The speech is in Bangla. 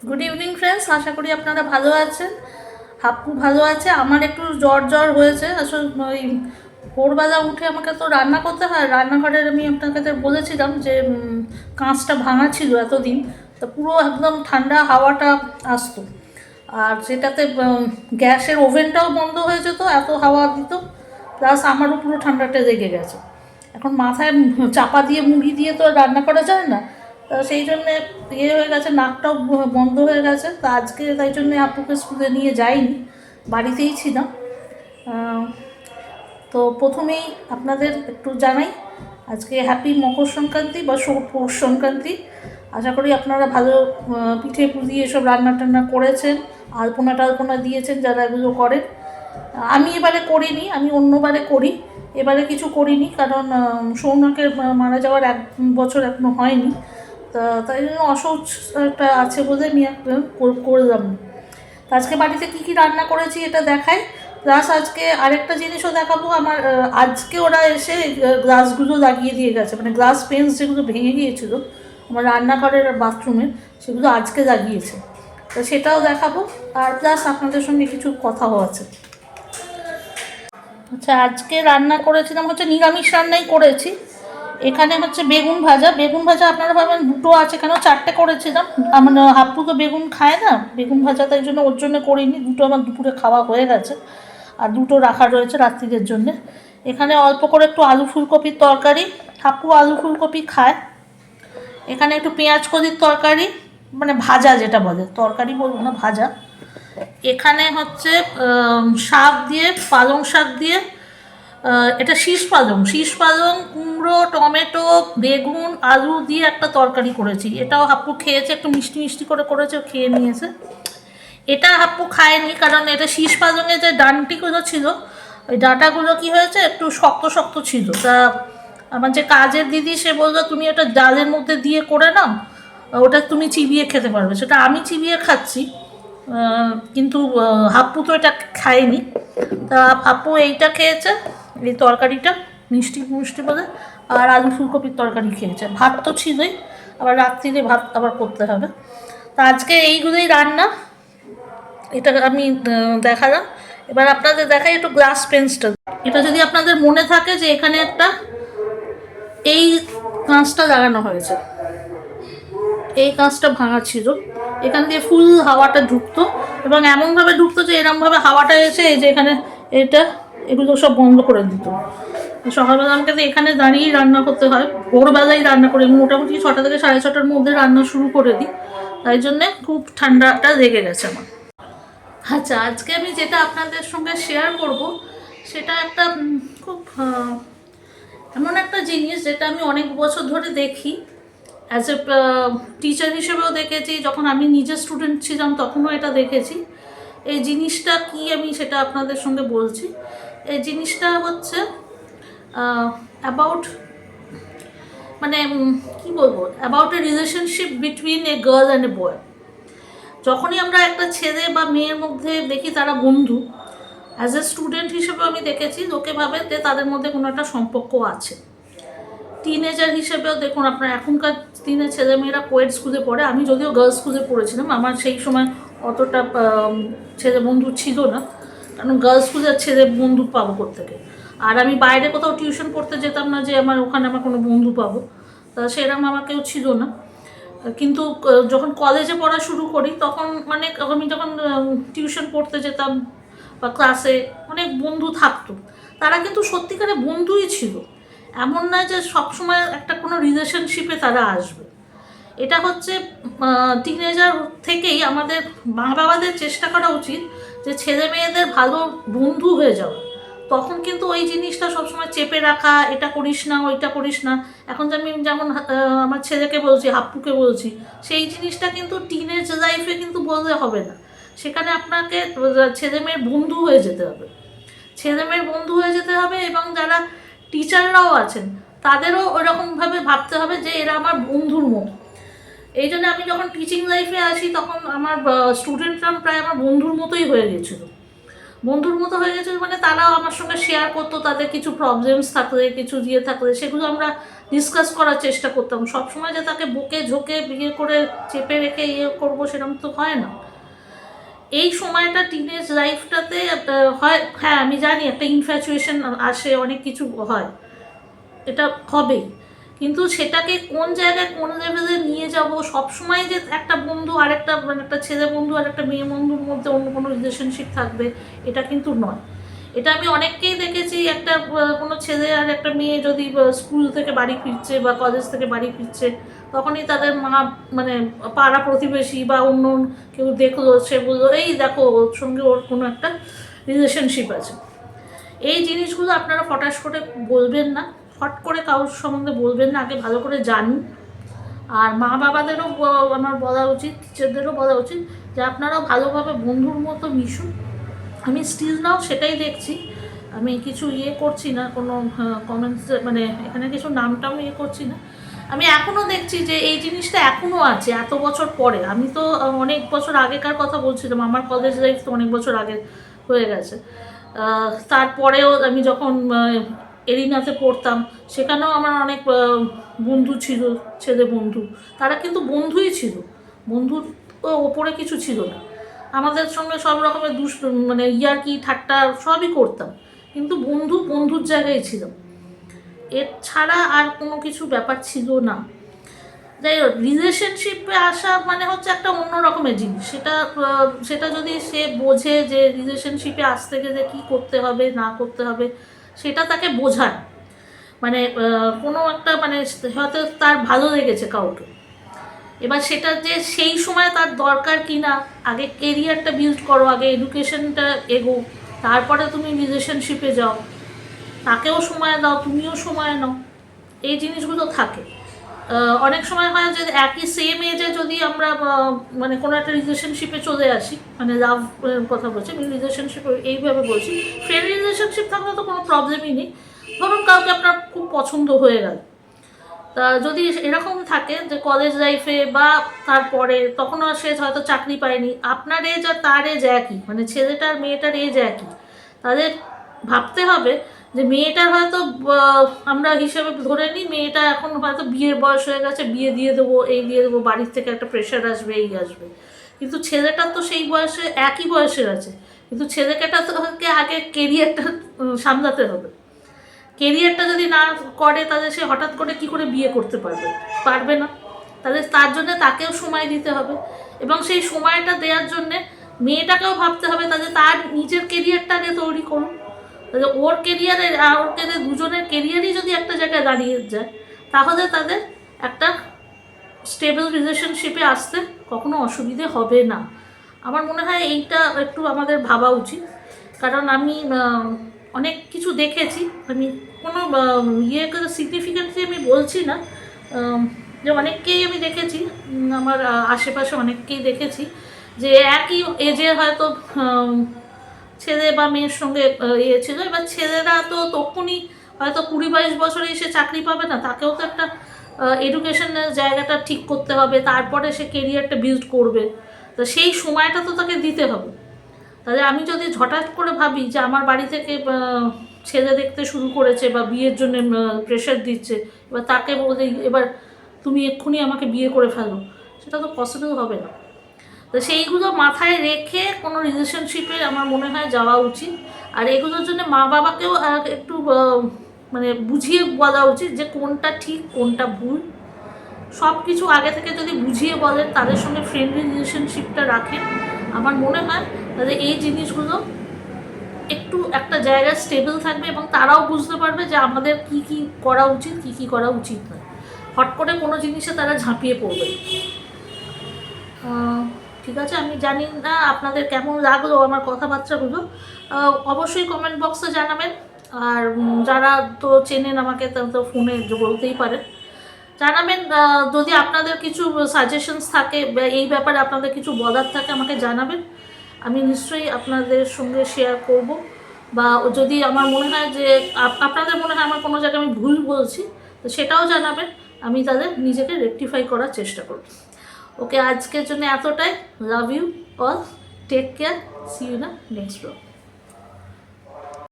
গুড ইভিনিং ফ্রেন্ডস, আশা করি আপনারা ভালো আছেন। হাপ্পু ভালো আছে, আমার একটু জ্বর জ্বর হয়েছে। আসলে ওই ভোরবেলা উঠে আমাকে তো রান্না করতে হয়। রান্নাঘরের আমি আপনাকে বলেছিলাম যে কাঁচটা ভাঙা ছিল এতদিন, তো পুরো একদম ঠান্ডা হাওয়াটা আসতো। আর সেটাতে গ্যাসের ওভেনটাও বন্ধ হয়ে যেত, এত হাওয়া দিত। প্লাস আমারও পুরো ঠান্ডাটা লেগে গেছে। এখন মাথায় চাপা দিয়ে মুড়ি দিয়ে তো রান্না করা যায় না, সেই জন্যে হয়ে গেছে, নাকটাও বন্ধ হয়ে গেছে। তো আজকে তাই জন্যে আপুকে স্কুলে নিয়ে যাইনি, বাড়িতেই ছিলাম। তো প্রথমেই আপনাদের একটু জানাই, আজকে হ্যাপি মকর সংক্রান্তি বা পৌষ সংক্রান্তি। আশা করি আপনারা ভালো পিঠে পুলি এসব রান্না টান্না করেছেন, আলপনা টালপনা দিয়েছেন যারা এগুলো করেন। আমি এবারে করিনি, আমি অন্যবারে করি, এবারে কিছু করিনি, কারণ সৌনকের মারা যাওয়ার 1 বছর এখনো হয়নি। তাই জন্য অসৌচটা আছে বলে আমি করলাম। আজকে বাড়িতে কী কী রান্না করেছি এটা দেখাই। প্লাস আজকে আরেকটা জিনিসও দেখাবো। আমার আজকে ওরা এসে গ্লাসগুলো লাগিয়ে দিয়ে গেছে, মানে গ্লাস পেন্স যেগুলো ভেঙে গিয়েছিলো আমার রান্নাঘরের আর বাথরুমের, সেগুলো আজকে লাগিয়েছে। তো সেটাও দেখাবো। আর প্লাস আপনাদের সঙ্গে কিছু কথাও আছে। আচ্ছা, আজকে রান্না করেছিলাম হচ্ছে নিরামিষ রান্নাই করেছি। এখানে হচ্ছে বেগুন ভাজা। বেগুন ভাজা আপনারা ভাবেন দুটো আছে কেন, 4টে করেছিলাম। আমার হাপ্পু তো বেগুন খায় না, বেগুন ভাজা তাই জন্য ওর জন্য করিনি। দুটো আমার দুপুরে খাওয়া হয়ে গেছে, আর দুটো রাখা রয়েছে রাত্রিদের জন্যে। এখানে অল্প করে একটু আলু ফুলকপির তরকারি, হাপ্পু আলু ফুলকপি খায়। এখানে একটু পেঁয়াজ কলির তরকারি, মানে ভাজা, যেটা বলে তরকারি বলবো না, ভাজা। এখানে হচ্ছে শাক দিয়ে, পালং শাক দিয়ে, এটা শীষ পালং, কুমড়ো, টমেটো, বেগুন, আলু দিয়ে একটা তরকারি করেছি। এটাও হাপ্পু খেয়েছে, একটু মিষ্টি মিষ্টি করে করেছে, খেয়ে নিয়েছে। এটা হাপ্পু খায়নি, কারণ এটা শীষ পালংয়ে যে ডানটিগুলো ছিল, ওই ডাঁটাগুলো কি হয়েছে, একটু শক্ত শক্ত ছিল। তা আমার যে কাজের দিদি, সে বললো তুমি এটা ডালের মধ্যে দিয়ে করে নাও, ওটা তুমি চিবিয়ে খেতে পারবে। সেটা আমি চিবিয়ে খাচ্ছি, কিন্তু হাপ্পু তো এটা খায়নি। তা হাপ্পু এইটা খেয়েছে, এই তরকারিটা মিষ্টি মিষ্টি বলে, আর আলু ফুলকপির তরকারি খেয়েছে। ভাত তো ছিলই, আবার রাত্রিরে ভাত আবার করতে হবে। তা আজকে এইগুলোই রান্না, এটা আমি দেখালাম। এবার আপনাদের দেখাই একটু গ্লাস পেন্সটা। এটা যদি আপনাদের মনে থাকে যে এখানে একটা এই কাঁচটা লাগানো হয়েছে, এই কাঁচটা ভাঙা ছিল, এখান দিয়ে ফুল হাওয়াটা ঢুকতো, এবং এমনভাবে ঢুকতো যে এরমভাবে হাওয়াটা এসে এই যে এখানে এটা এগুলো সব বন্ধ করে দিত। সকালবেলা আমাকে তো এখানে দাঁড়িয়েই রান্না করতে হয়, ভোরবেলায় রান্না করি, মোটামুটি 6টা থেকে 6:30টার মধ্যে রান্না শুরু করে দিই। তাই জন্যে খুব ঠান্ডাটা লেগে গেছে আমার। আচ্ছা, আজকে আমি যেটা আপনাদের সঙ্গে শেয়ার করব, সেটা একটা খুব এমন একটা জিনিস যেটা আমি অনেক বছর ধরে দেখি। অ্যাজ এ টিচার হিসেবেও দেখেছি, যখন আমি নিজে স্টুডেন্ট ছিলাম তখনও এটা দেখেছি। এই জিনিসটা কি আমি সেটা আপনাদের সঙ্গে বলছি। এই জিনিসটা হচ্ছে অ্যাবাউট, মানে কি বলবো, about a relationship between a girl and a boy. যখনই আমরা একটা ছেলে বা মেয়ের মধ্যে দেখি তারা বন্ধু, অ্যাজ এ স্টুডেন্ট হিসেবেও আমি দেখেছি লোকে ভাবে যে তাদের মধ্যে কোনো একটা সম্পর্ক আছে। টিনেজার হিসেবেও দেখুন, আপনার এখনকার দিনে ছেলেমেয়েরা কোয়েড স্কুলে পড়ে, আমি যদিও গার্লস স্কুলে পড়েছিলাম, আমার সেই সময় অতটা ছেলে বন্ধু ছিল না, কারণ গার্লস স্কুলের ছেলে বন্ধু পাবো কোত্থেকে। আর আমি বাইরে কোথাও টিউশন পড়তে যেতাম না যে আমার ওখানে আমার কোনো বন্ধু পাবো, তা সেরকম আমার কেউ ছিল না। কিন্তু যখন কলেজে পড়া শুরু করি তখন আমি যখন টিউশন পড়তে যেতাম বা ক্লাসে অনেক বন্ধু থাকতো, তারা কিন্তু সত্যিকারে বন্ধুই ছিল। এমন নয় যে সবসময় একটা কোনো রিলেশনশিপে তারা আসবে। এটা হচ্ছে টিনেজার থেকেই আমাদের মা বাবাদের চেষ্টা করা উচিত যে ছেলে মেয়েদের ভালো বন্ধু হয়ে যাওয়া। তখন কিন্তু ওই জিনিসটা সবসময় চেপে রাখা, এটা করিস না, ওইটা করিস না। এখন যে আমি যেমন আমার ছেলেকে বলছি, হাপ্পুকে বলছি, সেই জিনিসটা কিন্তু টিনেজ লাইফে কিন্তু বললে হবে না। সেখানে আপনাকে ছেলে মেয়ের বন্ধু হয়ে যেতে হবে, ছেলে মেয়ের বন্ধু হয়ে যেতে হবে। এবং যারা টিচাররাও আছেন তাদেরও ওইরকমভাবে ভাবতে হবে যে এরা আমার বন্ধুর মতো। এই জন্য আমি যখন টিচিং লাইফে আসি তখন আমার স্টুডেন্টরা প্রায় আমার বন্ধুর মতোই হয়ে গেছিলো। বন্ধুর মতো হয়ে গেছে মানে তারাও আমার সঙ্গে শেয়ার করতো তাদের কিছু প্রবলেমস থাকলে, কিছু থাকলে সেগুলো আমরা ডিসকাস করার চেষ্টা করতাম। সবসময় যে তাকে বুকে ঝোঁকে বিয়ে করে চেপে রেখে করবো সেরকম তো হয় না। এই সময়টা টিনেজ লাইফটাতে হয়, হ্যাঁ আমি জানি একটা ইনফ্যাচুয়েশন আসে, অনেক কিছু হয়, এটা হবেই, কিন্তু সেটাকে কোন জায়গায় কোন লেভেলে নিয়ে যাব, সবসময় যে একটা বন্ধু আর একটা মানে একটা ছেলে বন্ধু আর একটা মেয়ে বন্ধুর মধ্যে অন্য কোনো রিলেশনশিপ থাকবে এটা কিন্তু নয়। এটা আমি অনেককেই দেখেছি, একটা কোনো ছেলে আর একটা মেয়ে যদি স্কুল থেকে বাড়ি ফিরছে বা কলেজ থেকে বাড়ি ফিরছে, তখনই তাদের মা মানে পাড়া প্রতিবেশী বা অন্য কেউ দেখলো, সে বললো এই দেখো ওর সঙ্গে ওর কোনো একটা রিলেশনশিপ আছে। এই জিনিসগুলো আপনারা ফটাস করে বলবেন না, ফট করে কারোর সম্বন্ধে বলবেন না, আগে ভালো করে জানুন। আর মা বাবাদেরও আমার বলা উচিত, টিচারদেরও বলা উচিত যে আপনারাও ভালোভাবে বন্ধুর মতো মিশুন। আমি স্টিল নাও সেটাই দেখছি, আমি কিছু করছি না, কোনো কমেন্টস মানে এখানে কিছু নামটাও করছি না। আমি এখনও দেখছি যে এই জিনিসটা এখনও আছে এত বছর পরে। আমি তো অনেক বছর আগেকার কথা বলছিলাম, আমার কলেজ লাইফ তো অনেক বছর আগে হয়ে গেছে। তারপরেও আমি যখন এরিনাতে পড়তাম সেখানেও আমার অনেক বন্ধু ছিল, ছেলে বন্ধু, তারা কিন্তু বন্ধুই ছিল, বন্ধুর ওপরে কিছু ছিল না। আমাদের সঙ্গে সব রকমের মানে ইয়ার্কি ঠাট্টা সবই করতাম, কিন্তু বন্ধু বন্ধুর জায়গায় ছিল, এর ছাড়া আর কোনো কিছু ব্যাপার ছিল না। যাই হোক, রিলেশনশিপে আসা মানে হচ্ছে একটা অন্য রকমের জিনিস। সেটা যদি সে বোঝে যে রিলেশনশিপে আসতে গেলে কী করতে হবে না করতে হবে, সেটা তাকে বোঝায়। মানে কোনো একটা মানে হয়তো তার ভালো লেগেছে কাউকে, এবার সেটা যে সেই সময় তার দরকার কি না, আগে কেরিয়ারটা বিল্ড করো, আগে এডুকেশনটা এগো, তারপরে তুমি রিলেশনশিপে যাও, তাকেও সময় দাও, তুমিও সময় নাও, এই জিনিসগুলো থাকে। অনেক সময় হয় যে একই সেম এজে যদি আমরা মানে কোনো একটা রিলেশনশিপে চলে আসি, মানে লাভ কথা বলছি আমি, রিলেশনশিপ এইভাবে বলছি, ফ্রেন্ড রিলেশনশিপ থাকলে তো কোনো প্রবলেমই নেই। ধরুন কাউকে আপনার খুব পছন্দ হয়ে গেল, তা যদি এরকম থাকে যে কলেজ লাইফে বা তারপরে, তখনও সে হয়তো চাকরি পায়নি, আপনার এজ আর তার এজ একই, মানে ছেলেটার মেয়েটার এজ একই, তাদের ভাবতে হবে যে মেয়েটার হয়তো আমরা হিসেবে ধরে নিই মেয়েটা এখন হয়তো বিয়ের বয়স হয়ে গেছে, বিয়ে দিয়ে দেবো, এই দিয়ে দেবো, বাড়ির থেকে একটা প্রেশার আসবে, এই আসবে, কিন্তু ছেলেটার তো সেই বয়সে একই বয়সের আছে, কিন্তু ছেলেকেটা তোকে আগে কেরিয়ারটা সামলাতে হবে। কেরিয়ারটা যদি না করে তাহলে সে হঠাৎ করে কি করে বিয়ে করতে পারবে না। তাহলে তার জন্য তাকেও সময় দিতে হবে, এবং সেই সময়টা দেওয়ার জন্যে মেয়েটাকেও ভাবতে হবে তাহলে তার নিজের কেরিয়ারটা আগে তৈরি করুন। তাহলে ওর কেরিয়ারে আর ওর দুজনের কেরিয়ারই যদি একটা জায়গায় দাঁড়িয়ে যায়, তাহলে তাদের একটা স্টেবল রিলেশনশিপে আসতে কখনো অসুবিধে হবে না। আমার মনে হয় এইটা একটু আমাদের ভাবা উচিত, কারণ আমি অনেক কিছু দেখেছি, আমি কোনো করে সিগনিফিকেন্টলি আমি বলছি না, যে অনেককেই আমি দেখেছি, আমার আশেপাশে অনেককেই দেখেছি যে একই এজে হয়তো ছেলে বা মেয়ের সঙ্গে ছিল, এবার ছেলেরা তো তখনই হয়তো 20-22 বছরে এসে চাকরি পাবে না, তাকেও তো একটা এডুকেশনের জায়গাটা ঠিক করতে হবে, তারপরে সে কেরিয়ারটা বিল্ড করবে, তো সেই সময়টা তো তাকে দিতে হবে। তাহলে আমি যদি হঠাৎ করে ভাবি যে আমার বাড়ি থেকে ছেলে দেখতে শুরু করেছে বা বিয়ের জন্য প্রেশার দিচ্ছে, এবার তাকে বলে এবার তুমি এক্ষুনি আমাকে বিয়ে করে ফেলো, সেটা তো পসিবল হবে না। তো সেইগুলো মাথায় রেখে কোনো রিলেশনশিপে আমার মনে হয় যাওয়া উচিত। আর এগুলোর জন্য মা বাবাকেও একটু মানে বুঝিয়ে বলা উচিত যে কোনটা ঠিক কোনটা ভুল, সব কিছু আগে থেকে যদি বুঝিয়ে বলেন, তাদের সঙ্গে ফ্রেন্ডলি রিলেশনশিপটা রাখেন, আমার মনে হয় তাদের এই জিনিসগুলো একটু একটা জায়গায় স্টেবল থাকবে, এবং তারাও বুঝতে পারবে যে আমাদের কি কি করা উচিত কি কি করা উচিত নয়। হট করে কোনো জিনিসে তারা ঝাঁপিয়ে পড়বে। ঠিক আছে, আমি জানি না আপনাদের কেমন লাগলো আমার কথাবার্তাগুলো, অবশ্যই কমেন্ট বক্সে জানাবেন। আর যারা তো চেনেন আমাকে তারা তো ফোনে বলতেই পারেন, জানাবেন। যদি আপনাদের কিছু সাজেশনস থাকে বা এই ব্যাপারে আপনাদের কিছু বলার থাকে আমাকে জানাবেন, আমি নিশ্চয়ই আপনাদের সঙ্গে শেয়ার করব। বা যদি আমার মনে হয় যে আপনাদের মনে হয় আমার কোনো জায়গায় আমি ভুল বলছি, তো সেটাও জানাবেন, আমি তাদের নিজেকে রেকটিফাই করার চেষ্টা করব। ওকে, আজকের জন্য এতটাই। Love you all, take care, see you না নেক্সট ব্লগ।